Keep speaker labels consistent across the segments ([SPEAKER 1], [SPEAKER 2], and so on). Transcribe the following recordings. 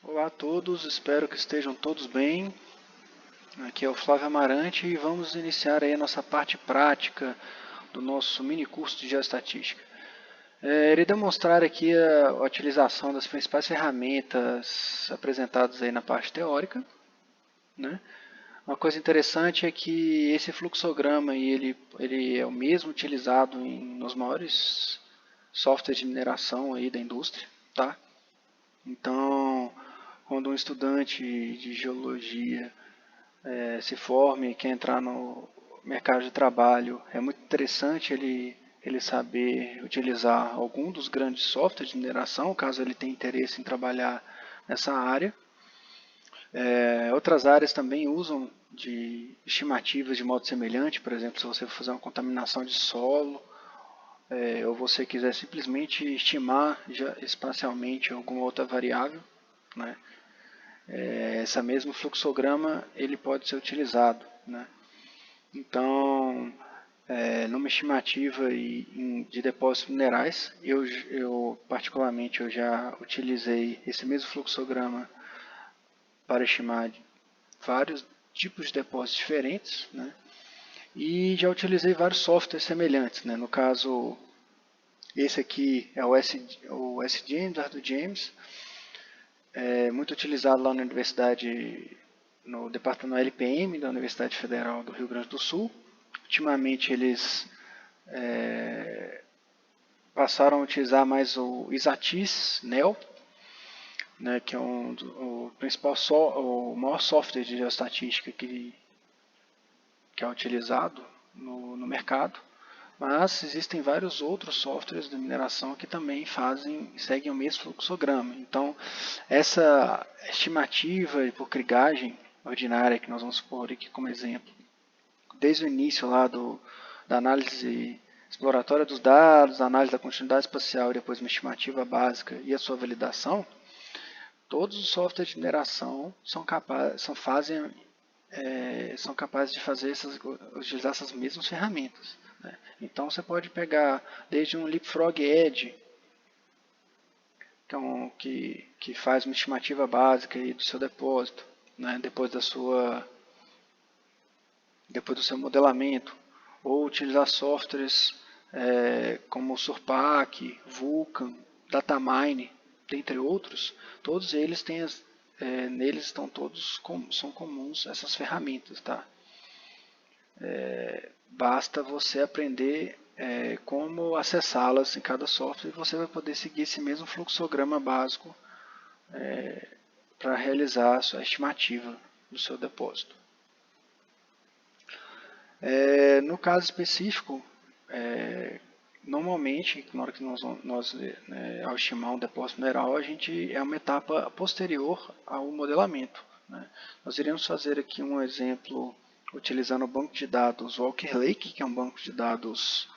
[SPEAKER 1] Olá a todos, espero que estejam todos bem. Aqui é o Flávio Amarante e vamos iniciar aí a nossa parte prática do nosso mini curso de Geoestatística. Irei demonstrar aqui a utilização das principais ferramentas apresentadas aí na parte teórica, né? Uma coisa interessante é que esse fluxograma ele é o mesmo utilizado nos maiores softwares de mineração aí da indústria, tá? Então, quando um estudante de geologia se forme e quer entrar no mercado de trabalho, é muito interessante ele saber utilizar algum dos grandes softwares de mineração, caso ele tenha interesse em trabalhar nessa área. Outras áreas também usam de estimativas de modo semelhante, por exemplo, se você for fazer uma contaminação de solo, ou você quiser simplesmente estimar espacialmente alguma outra variável, né? Esse mesmo fluxograma ele pode ser utilizado, né? Então, numa estimativa de depósitos minerais, eu particularmente eu já utilizei esse mesmo fluxograma para estimar vários tipos de depósitos diferentes, né? E já utilizei vários softwares semelhantes, né? No caso, esse aqui é o SGames, ArduGames, muito utilizado lá na universidade, no departamento LPM da Universidade Federal do Rio Grande do Sul. Ultimamente eles passaram a utilizar mais o Isatis Neo, né, que é o principal o maior software de geoestatística que é utilizado no mercado. Mas existem vários outros softwares de mineração que também seguem o mesmo fluxograma. Então, essa estimativa por krigagem ordinária que nós vamos pôr aqui como exemplo, desde o início lá da análise exploratória dos dados, a análise da continuidade espacial e depois uma estimativa básica e a sua validação, todos os softwares de mineração são capazes de utilizar essas mesmas ferramentas, né? Então você pode pegar desde um Leapfrog Edge, que faz uma estimativa básica aí do seu depósito, né? depois do seu modelamento, ou utilizar softwares como Surpac, Vulkan, Datamine, dentre outros. Todos eles têm neles são comuns essas ferramentas, tá? Basta você aprender como acessá-las em cada software e você vai poder seguir esse mesmo fluxograma básico para realizar a sua estimativa do seu depósito. No caso específico, normalmente, na hora que nós ao estimar um depósito mineral, é uma etapa posterior ao modelamento, né? Nós iremos fazer aqui um exemplo utilizando o banco de dados Walker Lake, que é um banco de dados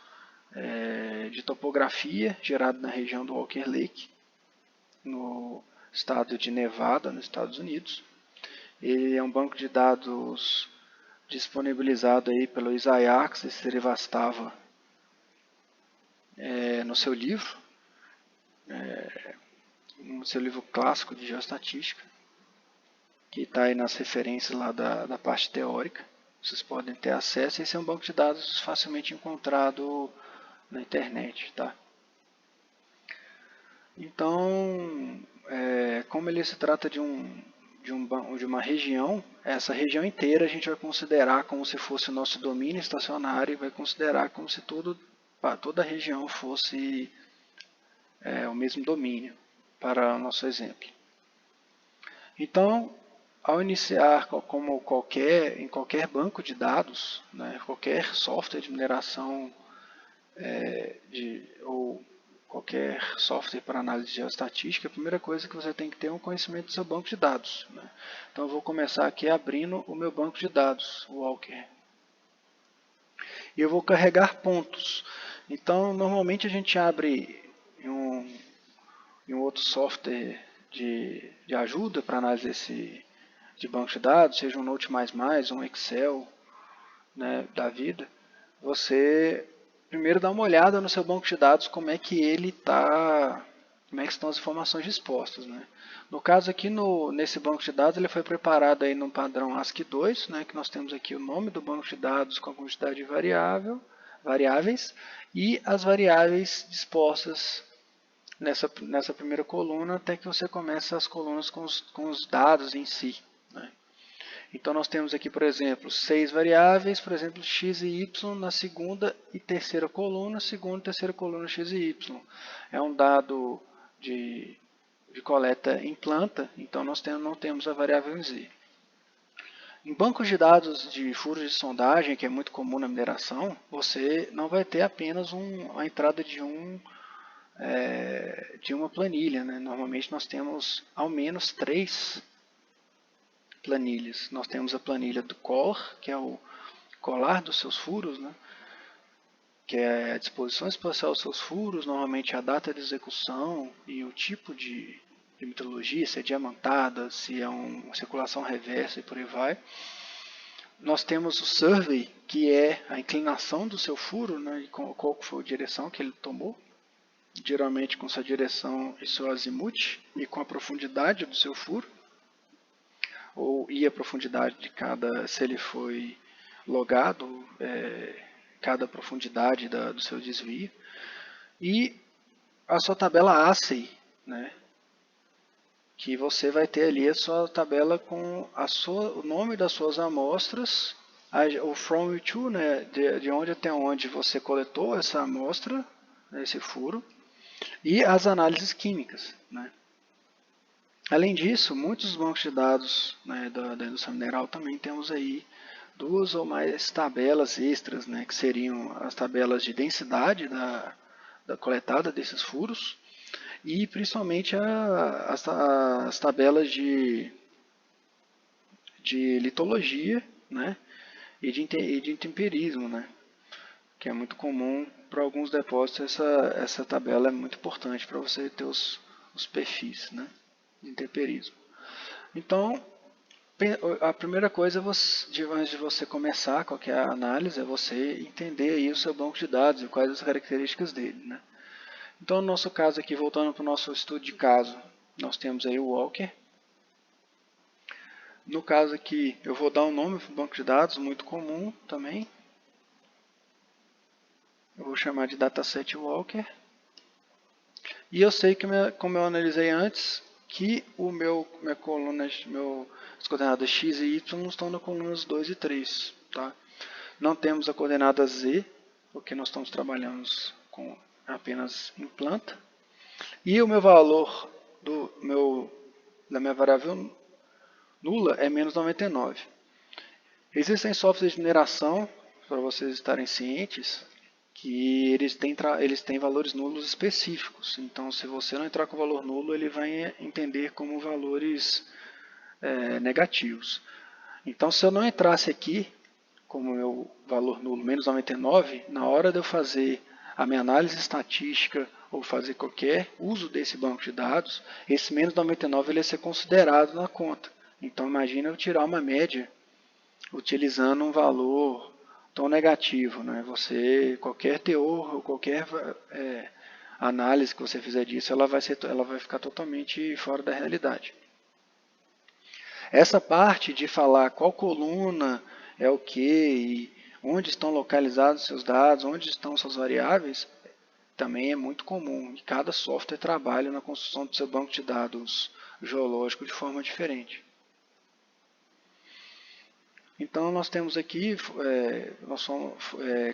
[SPEAKER 1] de topografia gerado na região do Walker Lake, no estado de Nevada, nos Estados Unidos. Ele é um banco de dados disponibilizado aí pelo Isaias Srivastava no seu livro, clássico de geoestatística, que está aí nas referências lá da parte teórica. Vocês podem ter acesso. Esse é um banco de dados facilmente encontrado na internet, tá? Então, como ele se trata de uma região, essa região inteira a gente vai considerar como se fosse o nosso domínio estacionário e vai considerar como se toda a região fosse o mesmo domínio, para o nosso exemplo. Então, ao iniciar, como em qualquer banco de dados, né, qualquer software de mineração ou qualquer software para análise de geoestatística, a primeira coisa que você tem que ter é um conhecimento do seu banco de dados, né? Então eu vou começar aqui abrindo o meu banco de dados, o Walker. E eu vou carregar pontos. Então normalmente a gente abre em um outro software de ajuda para análise de banco de dados, seja um Note++, um Excel, né, da vida. Você primeiro dá uma olhada no seu banco de dados, como é que ele como é que estão as informações dispostas, né? No caso aqui, nesse banco de dados, ele foi preparado aí no padrão ASCII2, né, que nós temos aqui o nome do banco de dados com a quantidade de variáveis e as variáveis dispostas nessa primeira coluna, até que você começa as colunas com os dados em si, né? Então nós temos aqui, por exemplo, 6 variáveis, por exemplo, x e y na segunda e terceira coluna, segunda e terceira coluna x e y. É um dado de coleta em planta, então nós não temos a variável em z. Em bancos de dados de furos de sondagem, que é muito comum na mineração, você não vai ter apenas a entrada de uma planilha, né? Normalmente nós temos ao menos 3 planilhas. Nós temos a planilha do core, que é o colar dos seus furos, né? Que é a disposição espacial dos seus furos, normalmente a data de execução e o tipo de metodologia, se é diamantada, se é uma circulação reversa e por aí vai. Nós temos o survey, que é a inclinação do seu furo, né? E qual foi a direção que ele tomou, geralmente com sua direção e seu azimuth e com a profundidade do seu furo, e a profundidade de se ele foi logado, cada profundidade do seu desvio, e a sua tabela ASCII, né, que você vai ter ali a sua tabela com o nome das suas amostras, o from e to, né, de onde até onde você coletou essa amostra, esse furo, e as análises químicas, né. Além disso, muitos bancos de dados, né, da indústria mineral também temos aí 2 ou mais tabelas extras, né, que seriam as tabelas de densidade da coletada desses furos e principalmente as tabelas de litologia, né, e de intemperismo, né, que é muito comum para alguns depósitos. Essa tabela é muito importante para você ter os perfis, né, de intemperismo. Então, a primeira coisa, antes de você começar qualquer análise, é você entender aí o seu banco de dados e quais as características dele, né? Então, no nosso caso aqui, voltando para o nosso estudo de caso, nós temos aí o Walker. No caso aqui, eu vou dar um nome para o banco de dados, muito comum também. Eu vou chamar de dataset Walker. E eu sei que, como eu analisei antes, que as coordenadas x e y estão nas colunas 2 e 3. Tá? Não temos a coordenada z, porque nós estamos trabalhando com apenas em planta. E o meu valor da minha variável nula é menos 99. Existem softwares de mineração, para vocês estarem cientes, que eles têm valores nulos específicos. Então, se você não entrar com valor nulo, ele vai entender como valores negativos. Então, se eu não entrasse aqui como meu valor nulo menos 99, na hora de eu fazer a minha análise estatística ou fazer qualquer uso desse banco de dados, esse menos 99 ele ia ser considerado na conta. Então, imagina eu tirar uma média utilizando um valor tão negativo, né? Qualquer teor ou qualquer análise que você fizer disso, ela vai ficar totalmente fora da realidade. Essa parte de falar qual coluna é o que e onde estão localizados seus dados, onde estão suas variáveis, também é muito comum. E cada software trabalha na construção do seu banco de dados geológico de forma diferente. Então, nós temos aqui,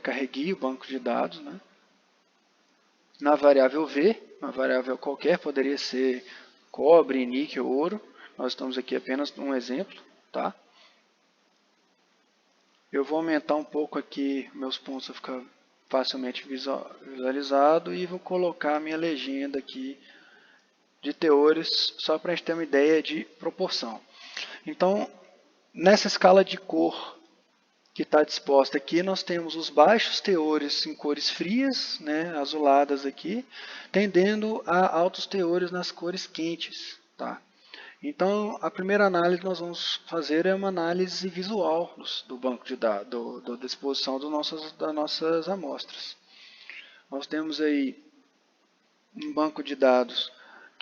[SPEAKER 1] carreguei o banco de dados, né? Na variável V, uma variável qualquer, poderia ser cobre, níquel, ouro. Nós estamos aqui apenas um exemplo, tá? Eu vou aumentar um pouco aqui meus pontos para ficar facilmente visualizado e vou colocar a minha legenda aqui de teores, só para a gente ter uma ideia de proporção. Então, nessa escala de cor que está disposta aqui, nós temos os baixos teores em cores frias, né, azuladas aqui, tendendo a altos teores nas cores quentes. Tá? Então, a primeira análise que nós vamos fazer é uma análise visual do banco de dados, da disposição das nossas amostras. Nós temos aí um banco de dados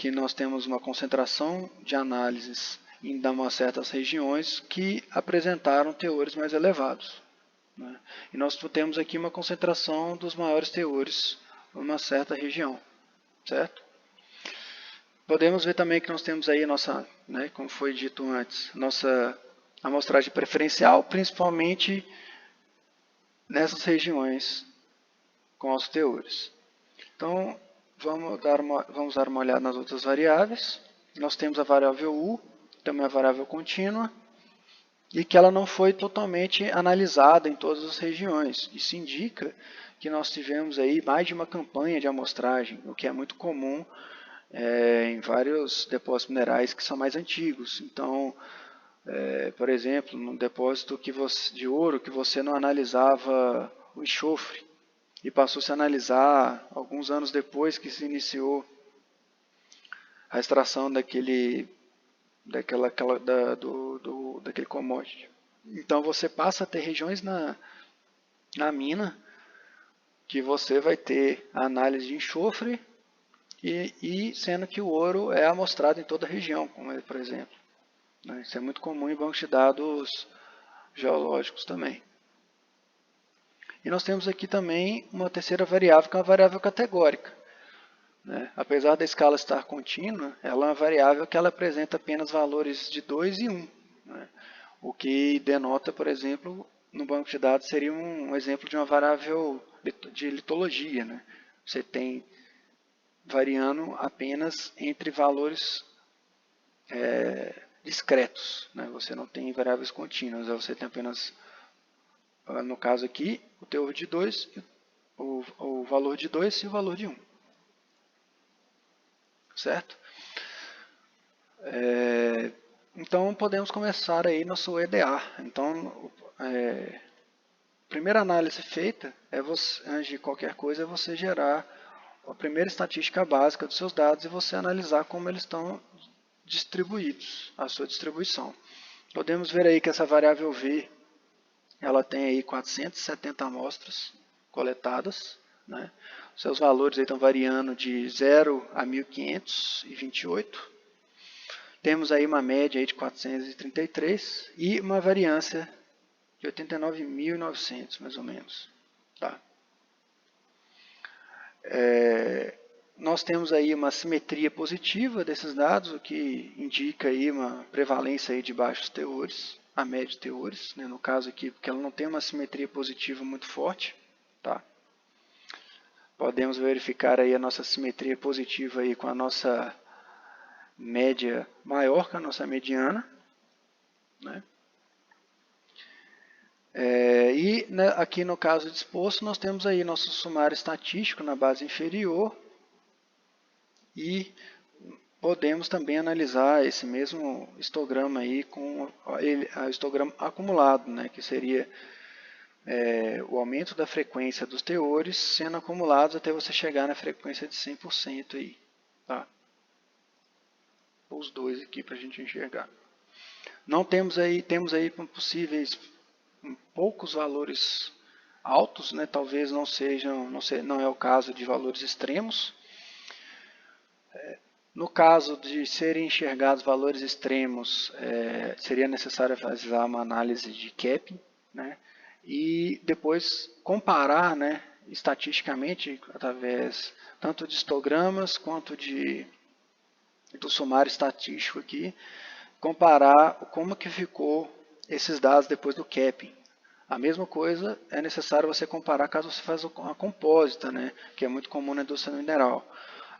[SPEAKER 1] que nós temos uma concentração de análises em umas certas regiões que apresentaram teores mais elevados, né? E nós temos aqui uma concentração dos maiores teores em uma certa região, certo? Podemos ver também que nós temos aí a nossa, né, como foi dito antes, nossa amostragem preferencial, principalmente nessas regiões com altos teores. Então, vamos dar uma olhada nas outras variáveis. Nós temos a variável U, também a variável contínua, e que ela não foi totalmente analisada em todas as regiões. Isso indica que nós tivemos aí mais de uma campanha de amostragem, o que é muito comum em vários depósitos minerais que são mais antigos. Então, por exemplo, num depósito de ouro que você não analisava o enxofre e passou -se a analisar alguns anos depois que se iniciou a extração daquele commodity. Então você passa a ter regiões na mina que você vai ter a análise de enxofre e sendo que o ouro é amostrado em toda a região, como por exemplo. Isso é muito comum em bancos de dados geológicos também. E nós temos aqui também uma terceira variável, que é uma variável categórica. Apesar da escala estar contínua, ela é uma variável que ela apresenta apenas valores de 2 e 1. O que denota, por exemplo, no banco de dados seria um exemplo de uma variável de litologia. Você tem variando apenas entre valores discretos. Você não tem variáveis contínuas, você tem apenas, no caso aqui, o teor de 2, o valor de 2 e o valor de 1. Certo? Então, podemos começar aí nosso EDA. Então, a primeira análise feita, antes de qualquer coisa, é você gerar a primeira estatística básica dos seus dados e você analisar como eles estão distribuídos, a sua distribuição. Podemos ver aí que essa variável V, ela tem aí 470 amostras coletadas, né? Seus valores aí estão variando de 0 a 1528. Temos aí uma média aí de 433 e uma variância de 89.900, mais ou menos. Tá? Nós temos aí uma simetria positiva desses dados, o que indica aí uma prevalência aí de baixos teores, a média de teores, né? No caso aqui, porque ela não tem uma simetria positiva muito forte. Tá? Podemos verificar aí a nossa simetria positiva aí com a nossa média maior que a nossa mediana, né? Aqui no caso disposto, nós temos aí nosso sumário estatístico na base inferior e podemos também analisar esse mesmo histograma aí com o histograma acumulado, né? Que seria o aumento da frequência dos teores sendo acumulados até você chegar na frequência de 100% aí, tá? Os dois aqui para a gente enxergar. Temos aí possíveis poucos valores altos, né? Talvez não é o caso de valores extremos. No caso de serem enxergados valores extremos, seria necessário fazer uma análise de capping, né? E depois comparar, né, estatisticamente, através tanto de histogramas quanto do sumário estatístico aqui, comparar como que ficou esses dados depois do capping. A mesma coisa é necessário você comparar caso você faça a compósita, né, que é muito comum na indústria mineral.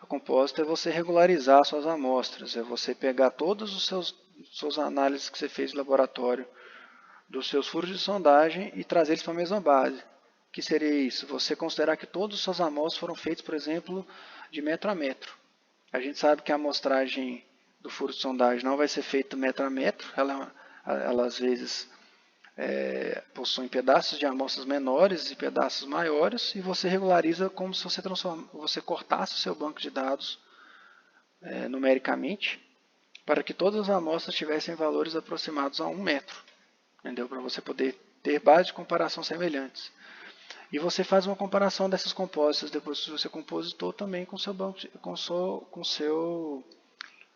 [SPEAKER 1] A compósita é você regularizar suas amostras, é você pegar todos os suas análises que você fez no laboratório, dos seus furos de sondagem e trazer eles para a mesma base. O que seria isso? Você considerar que todas as suas amostras foram feitas, por exemplo, de metro a metro. A gente sabe que a amostragem do furo de sondagem não vai ser feita metro a metro, ela às vezes possuem pedaços de amostras menores e pedaços maiores, e você regulariza como se você cortasse o seu banco de dados numericamente, para que todas as amostras tivessem valores aproximados a 1 metro, entendeu? Para você poder ter bases de comparação semelhantes. E você faz uma comparação dessas compostas depois que você compositou também com seu com seu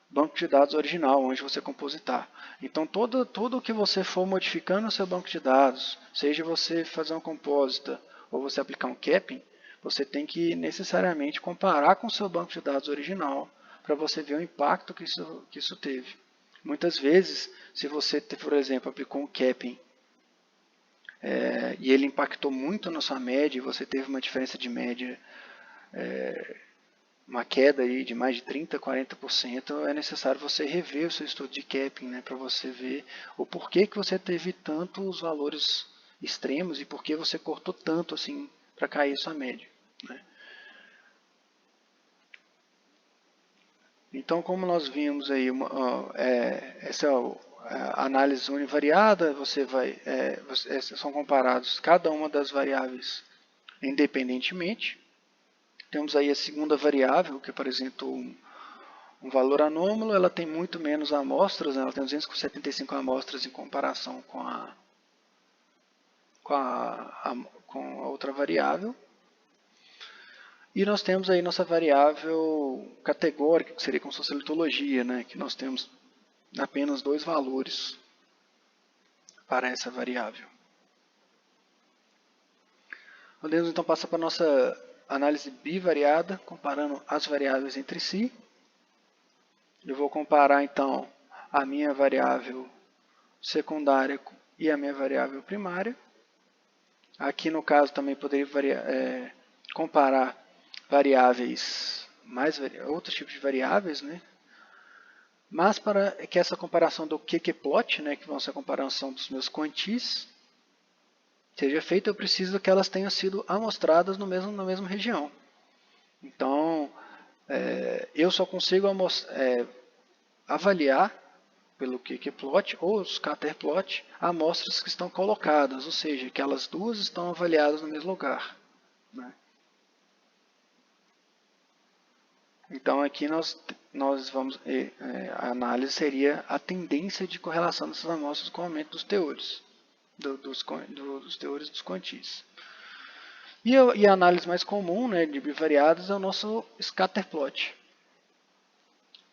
[SPEAKER 1] banco de dados original, onde você compositar. Então, tudo que você for modificando no seu banco de dados, seja você fazer uma compósita ou você aplicar um capping, você tem que necessariamente comparar com o seu banco de dados original para você ver o impacto que isso teve. Muitas vezes, se você, por exemplo, aplicou um capping e ele impactou muito na sua média e você teve uma diferença de média, uma queda aí de mais de 30%, 40%, é necessário você rever o seu estudo de capping, né, para você ver o porquê que você teve tantos valores extremos e por que você cortou tanto assim para cair sua média. Né? Então, como nós vimos aí, essa análise univariada, são comparados cada uma das variáveis independentemente. Temos aí a segunda variável, que apresenta um valor anômalo, ela tem muito menos amostras, né? Ela tem 275 amostras em comparação com a outra variável. E nós temos aí nossa variável categórica, que seria como se fosse a litologia, né? Que nós temos apenas 2 valores para essa variável. Podemos então passar para a nossa análise bivariada, comparando as variáveis entre si. Eu vou comparar então a minha variável secundária e a minha variável primária. Aqui no caso também poderia comparar variáveis, outros tipos de variáveis, né? Mas para que essa comparação do qqplot, né, que vão ser a comparação dos meus quantis, seja feita, eu preciso que elas tenham sido amostradas na mesma região. Então, eu só consigo avaliar pelo qqplot ou scatterplot amostras que estão colocadas, ou seja, que elas duas estão avaliadas no mesmo lugar. Né? Então aqui nós vamos, a análise seria a tendência de correlação dessas amostras com o aumento dos teores, dos teores dos quantis. E a análise mais comum, né, de bivariadas é o nosso scatterplot,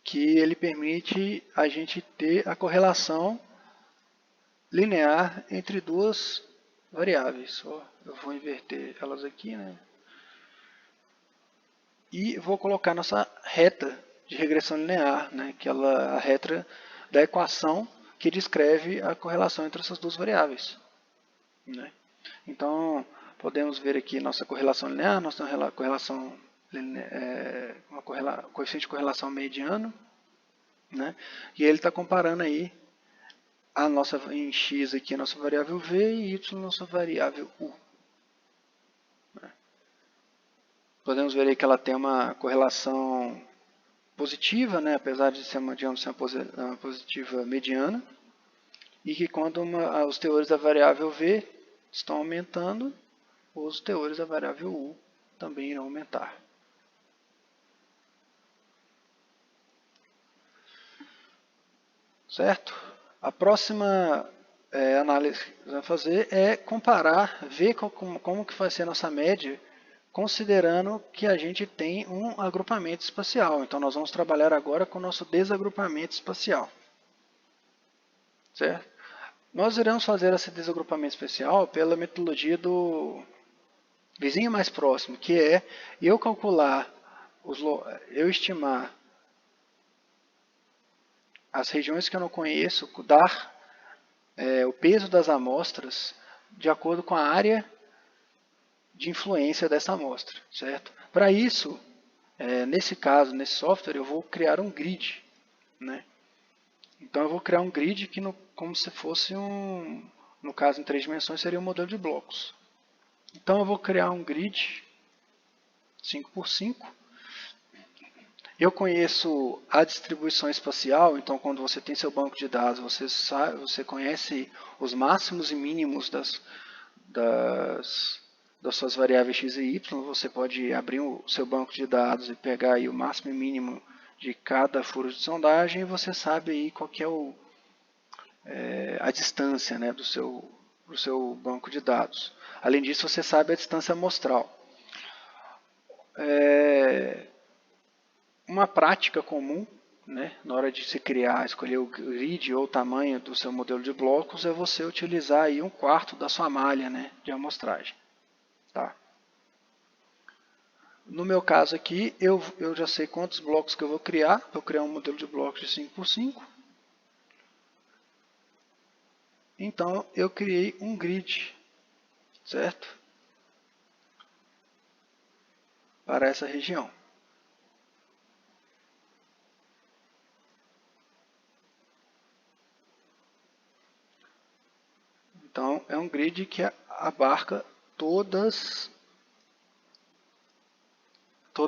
[SPEAKER 1] que ele permite a gente ter a correlação linear entre duas variáveis. Eu vou inverter elas aqui, né? E vou colocar nossa reta de regressão linear, né? Que a reta da equação que descreve a correlação entre essas duas variáveis. Né? Então, podemos ver aqui nossa correlação linear, nossa correlação coeficiente de correlação mediano, né? E ele está comparando aí em x aqui a nossa variável v e y a nossa variável u. Podemos ver aí que ela tem uma correlação positiva, né, apesar de ser uma positiva mediana, e que quando os teores da variável v estão aumentando, os teores da variável u também irão aumentar. Certo? A próxima análise que nós vamos fazer é comparar, ver como que vai ser a nossa média, considerando que a gente tem um agrupamento espacial. Então, nós vamos trabalhar agora com o nosso desagrupamento espacial. Certo? Nós iremos fazer esse desagrupamento espacial pela metodologia do vizinho mais próximo, que é eu estimar as regiões que eu não conheço, dar o peso das amostras de acordo com a área de influência dessa amostra, certo? Para isso, nesse caso, nesse software, eu vou criar um grid, né? Então eu vou criar um grid que, como se fosse no caso em 3 dimensões, seria um modelo de blocos. Então eu vou criar um grid 5x5. Eu conheço a distribuição espacial, então quando você tem seu banco de dados, você conhece os máximos e mínimos das suas variáveis x e y. Você pode abrir o seu banco de dados e pegar aí o máximo e mínimo de cada furo de sondagem e você sabe aí qual que é a distância, né, do seu para o seu banco de dados. Além disso, você sabe a distância amostral. Uma prática comum, né, na hora de se criar, escolher o grid ou o tamanho do seu modelo de blocos, é você utilizar aí 1/4 da sua malha, né, de amostragem. Tá? No meu caso aqui, eu já sei quantos blocos que eu vou criar. Vou criar um modelo de blocos de 5x5. Então, eu criei um grid, certo? Para essa região. Então, é um grid que abarca toda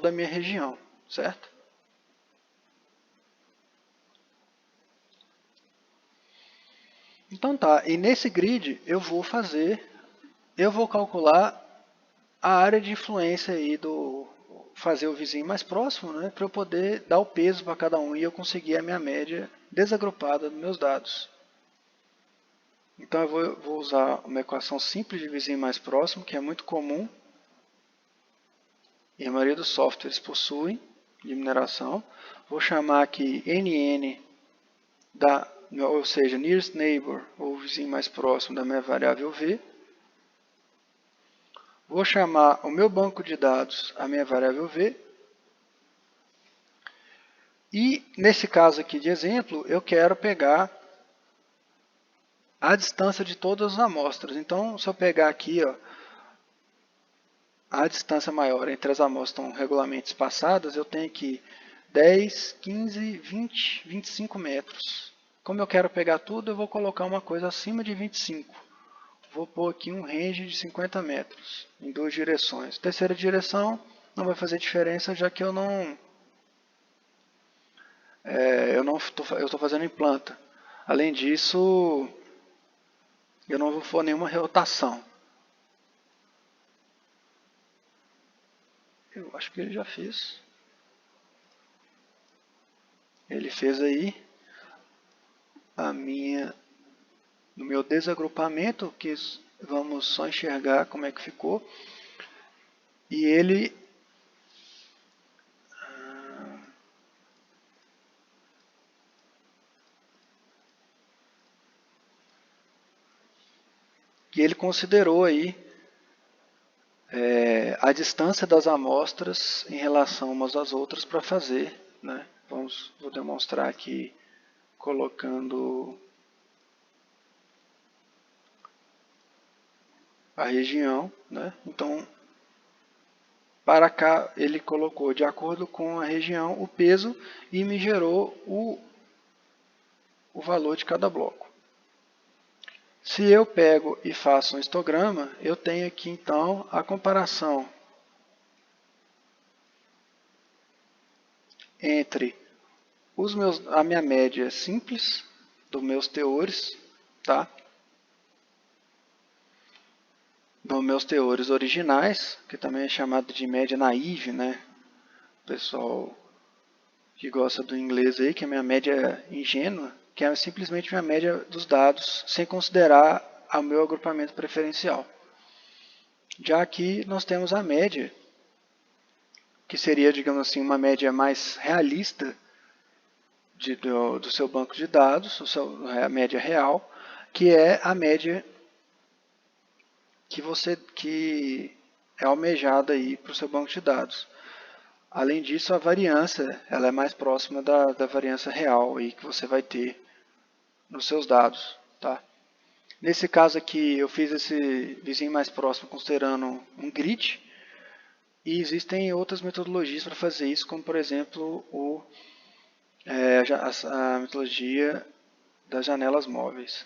[SPEAKER 1] a minha região, certo? Então tá, e nesse grid eu vou calcular a área de influência aí fazer o vizinho mais próximo, né, para eu poder dar o peso para cada um e eu conseguir a minha média desagrupada dos meus dados. Então eu vou usar uma equação simples de vizinho mais próximo, que é muito comum, e a maioria dos softwares possuem, de mineração. Vou chamar aqui NN, ou seja, nearest neighbor, ou vizinho mais próximo da minha variável V. Vou chamar o meu banco de dados, a minha variável V. E nesse caso aqui de exemplo, eu quero pegar a distância de todas as amostras. Então, se eu pegar aqui, ó, a distância maior entre as amostras estão regularmente espaçadas, eu tenho aqui 10, 15, 20, 25 metros. Como eu quero pegar tudo, eu vou colocar uma coisa acima de 25. Vou pôr aqui um range de 50 metros, em duas direções. Terceira direção não vai fazer diferença, já que eu estou fazendo em planta. Além disso, eu não vou for nenhuma rotação. Eu acho que ele já fez. Ele fez aí no meu desagrupamento, que vamos só enxergar como é que ficou. E ele considerou aí a distância das amostras em relação umas às outras para fazer, né? Vou demonstrar aqui colocando a região, né? Então, para cá ele colocou de acordo com a região o peso e me gerou o valor de cada bloco. Se eu pego e faço um histograma, eu tenho aqui então a comparação entre a minha média simples dos meus teores, tá? Dos meus teores originais, que também é chamado de média naive, né? O pessoal que gosta do inglês aí, que é a minha média ingênua, que é simplesmente minha média dos dados, sem considerar o meu agrupamento preferencial. Já aqui nós temos a média, que seria, digamos assim, uma média mais realista do seu banco de dados, a média real, que é a média que é almejada aí para o seu banco de dados. Além disso, a variância ela é mais próxima da variância real aí que você vai ter nos seus dados. Tá? Nesse caso aqui, eu fiz esse vizinho mais próximo considerando um grid, e existem outras metodologias para fazer isso, como por exemplo a metodologia das janelas móveis.